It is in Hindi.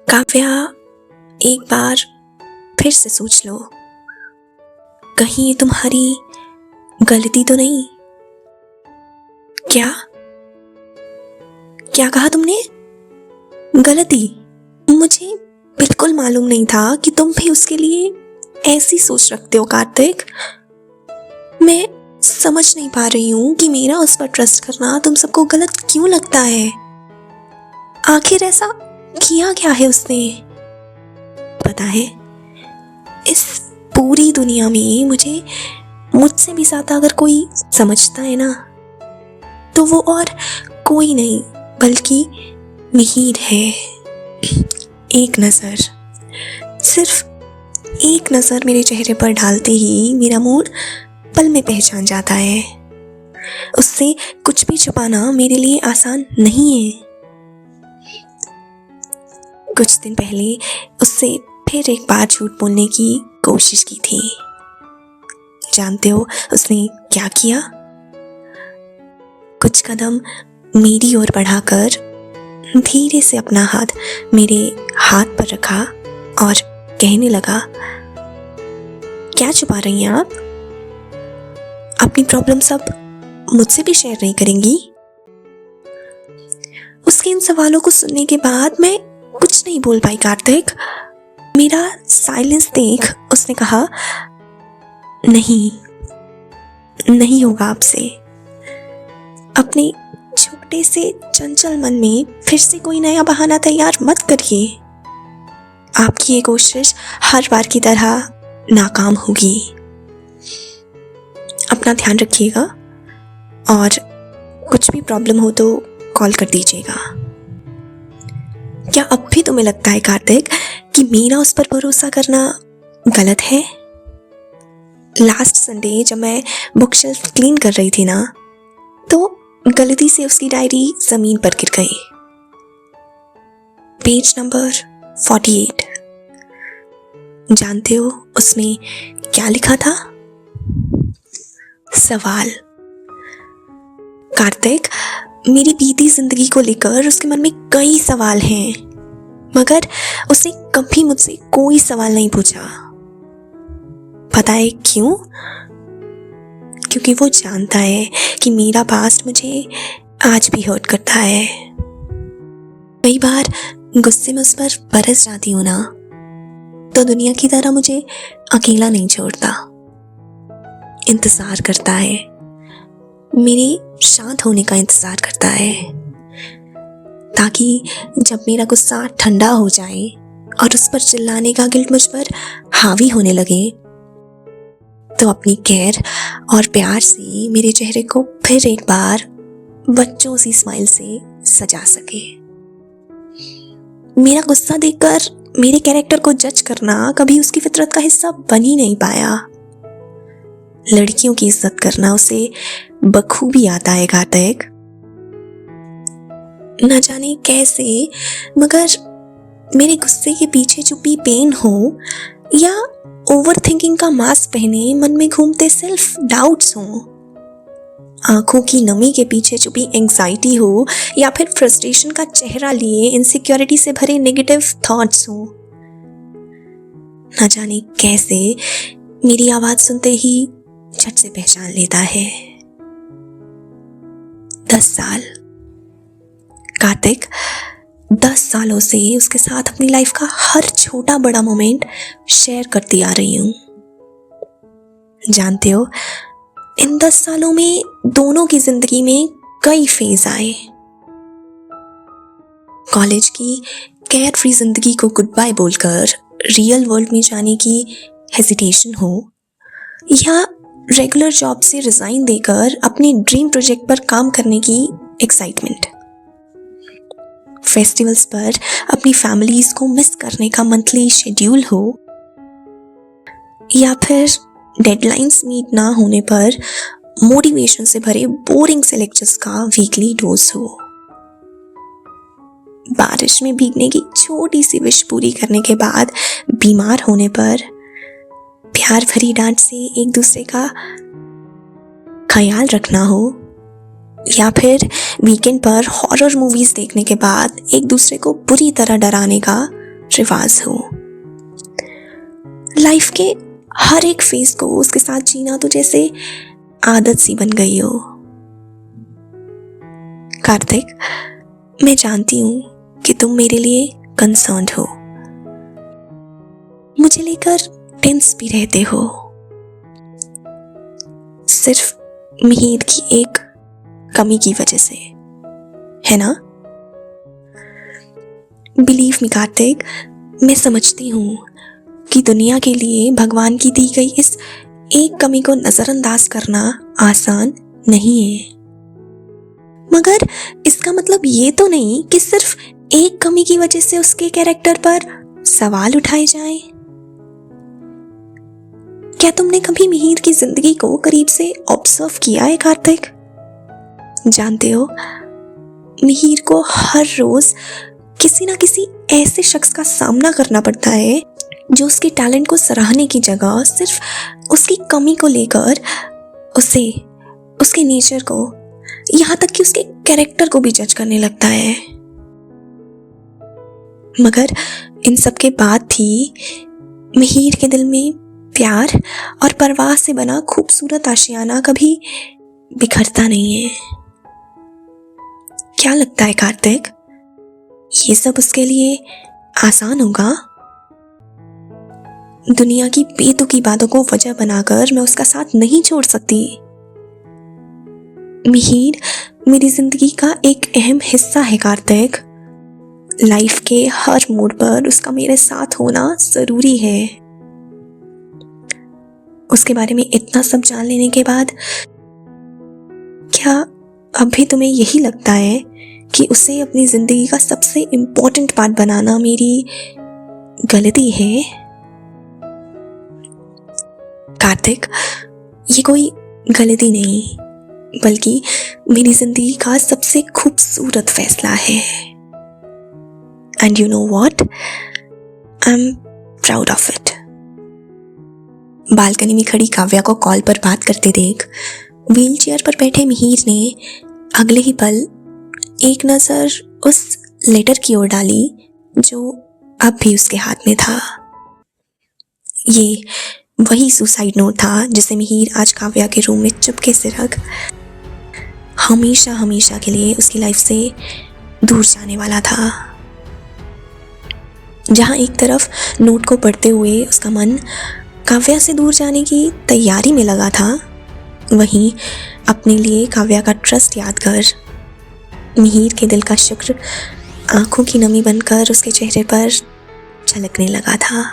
काव्या, एक बार फिर से सोच लो, कहीं ये तुम्हारी गलती तो नहीं? क्या क्या कहा तुमने? गलती? मुझे बिल्कुल मालूम नहीं था कि तुम भी उसके लिए ऐसी सोच रखते हो कार्तिक। मैं समझ नहीं पा रही हूँ कि मेरा उस पर ट्रस्ट करना तुम सबको गलत क्यों लगता है। आखिर ऐसा किया क्या है उसने? पता है, इस पूरी दुनिया में मुझसे भी ज्यादा अगर कोई समझता है ना, तो वो और कोई नहीं बल्कि मिहिर है। एक नज़र, सिर्फ एक नज़र मेरे चेहरे पर डालते ही मेरा मूड पल में पहचान जाता है। उससे कुछ भी छुपाना मेरे लिए आसान नहीं है। कुछ दिन पहले उससे फिर एक बार झूठ बोलने की कोशिश की थी। जानते हो उसने क्या किया? कुछ कदम मेरी ओर बढ़ाकर धीरे से अपना हाथ मेरे हाथ पर रखा और कहने लगा, क्या छुपा रही हैं आप? अपनी प्रॉब्लम सब मुझसे भी शेयर नहीं करेंगी? उसके इन सवालों को सुनने के बाद मैं कुछ नहीं बोल पाई कार्तिक। मेरा साइलेंस देख उसने कहा, नहीं होगा आपसे। अपने छोटे से चंचल मन में फिर से कोई नया बहाना तैयार मत करिए। आपकी ये कोशिश हर बार की तरह नाकाम होगी। अपना ध्यान रखिएगा और कुछ भी प्रॉब्लम हो तो कॉल कर दीजिएगा। क्या अब भी तुम्हें लगता है कार्तिक कि मेरा उस पर भरोसा करना गलत है? लास्ट संडे जब मैं बुक शेल्फ क्लीन कर रही थी ना, तो गलती से उसकी डायरी जमीन पर गिर गई। Page number 48। जानते हो उसमें क्या लिखा था? सवाल। कार्तिक, मेरी बीती जिंदगी को लेकर उसके मन में कई सवाल हैं, मगर उसने कभी मुझसे कोई सवाल नहीं पूछा। पता है क्यों? क्योंकि वो जानता है कि मेरा पास्ट मुझे आज भी हर्ट करता है। कई बार गुस्से में उस पर बरस जाती हूँ ना, तो दुनिया की तरह मुझे अकेला नहीं छोड़ता। इंतजार करता है, मेरे शांत होने का इंतजार करता है, ताकि जब मेरा गुस्सा ठंडा हो जाए और उस पर चिल्लाने का गिल्ट मुझ पर हावी होने लगे, तो अपनी केयर और प्यार से मेरे चेहरे को फिर एक बार बच्चों सी स्माइल से सजा सके। मेरा गुस्सा देखकर मेरे कैरेक्टर को जज करना कभी उसकी फितरत का हिस्सा बन ही नहीं पाया। लड़कियों की इज्जत करना उसे बखूबी आता है कार्तिक। न जाने कैसे, मगर मेरे गुस्से के पीछे छुपी पेन हो या ओवर थिंकिंग का मास्क पहने मन में घूमते सेल्फ डाउट्स हो, आंखों की नमी के पीछे छुपी एंग्जाइटी हो या फिर फ्रस्ट्रेशन का चेहरा लिए इनसिक्योरिटी से भरे नेगेटिव थॉट्स हो, न जाने कैसे मेरी आवाज सुनते ही झट से पहचान लेता है। 10 साल कार्तिक, 10 सालों से उसके साथ अपनी लाइफ का हर छोटा बड़ा मोमेंट शेयर करती आ रही हूँ। जानते हो, इन 10 सालों में दोनों की जिंदगी में कई फेज आए। कॉलेज की केयर फ्री जिंदगी को गुड बाय बोलकर रियल वर्ल्ड में जाने की हेजिटेशन हो, या रेगुलर जॉब से रिजाइन देकर अपने ड्रीम प्रोजेक्ट पर काम करने की एक्साइटमेंट। फेस्टिवल्स पर अपनी फैमिलीज को मिस करने का मंथली शेड्यूल हो, या फिर डेडलाइंस मीट ना होने पर मोटिवेशन से भरे बोरिंग से लेक्चर्स का वीकली डोज हो। बारिश में भीगने की छोटी सी विश पूरी करने के बाद बीमार होने पर प्यार भरी डांट से एक दूसरे का ख्याल रखना हो, या फिर वीकेंड पर हॉरर मूवीज देखने के बाद एक दूसरे को बुरी तरह डराने का रिवाज हो। लाइफ के हर एक फेज को उसके साथ जीना तो जैसे आदत सी बन गई हो। कार्तिक, मैं जानती हूँ कि तुम मेरे लिए कंसर्न्ड हो, मुझे लेकर टेंस भी रहते हो, सिर्फ मिहिर की एक कमी की वजह से, है ना? बिलीव मी कार्तिक, मैं समझती हूँ कि दुनिया के लिए भगवान की दी गई इस एक कमी को नजरअंदाज करना आसान नहीं है, मगर इसका मतलब ये तो नहीं कि सिर्फ एक कमी की वजह से उसके कैरेक्टर पर सवाल उठाए जाएं। क्या तुमने कभी मिहिर की जिंदगी को करीब से ऑब्जर्व किया है कार्तिक? जानते हो, मिहिर को हर रोज किसी ना किसी ऐसे शख्स का सामना करना पड़ता है जो उसके टैलेंट को सराहने की जगह सिर्फ उसकी कमी को लेकर उसे, उसके नेचर को, यहाँ तक कि उसके कैरेक्टर को भी जज करने लगता है। मगर इन सब के बाद भी मिहिर के दिल में प्यार और परवाह से बना खूबसूरत आशियाना कभी बिखरता नहीं है। क्या लगता है कार्तिक, ये सब उसके लिए आसान होगा? दुनिया की बेतुकी बातों को वजह बनाकर मैं उसका साथ नहीं छोड़ सकती। मिहिर मेरी जिंदगी का एक अहम हिस्सा है कार्तिक। लाइफ के हर मोड़ पर उसका मेरे साथ होना जरूरी है। उसके बारे में इतना सब जान लेने के बाद क्या अब भी तुम्हें यही लगता है कि उसे अपनी जिंदगी का सबसे इम्पोर्टेंट पार्ट बनाना मेरी गलती है? कार्तिक, ये कोई गलती नहीं, बल्कि मेरी जिंदगी का सबसे खूबसूरत फैसला है। And you know what, I am proud of it. Balcony में खड़ी काव्या को कॉल पर बात करते देख व्हीलचेयर पर बैठे मिहिर ने अगले ही पल एक नजर उस लेटर की ओर डाली जो अब भी उसके हाथ में था। ये वही सुसाइड नोट था जिसे मिहिर आज काव्या के रूम में चुपके से रख हमेशा हमेशा के लिए उसकी लाइफ से दूर जाने वाला था। जहां एक तरफ नोट को पढ़ते हुए उसका मन काव्या से दूर जाने की तैयारी में लगा था, वहीं अपने लिए काव्या का ट्रस्ट याद कर मिहिर के दिल का शुक्र आंखों की नमी बनकर उसके चेहरे पर झलकने लगा था।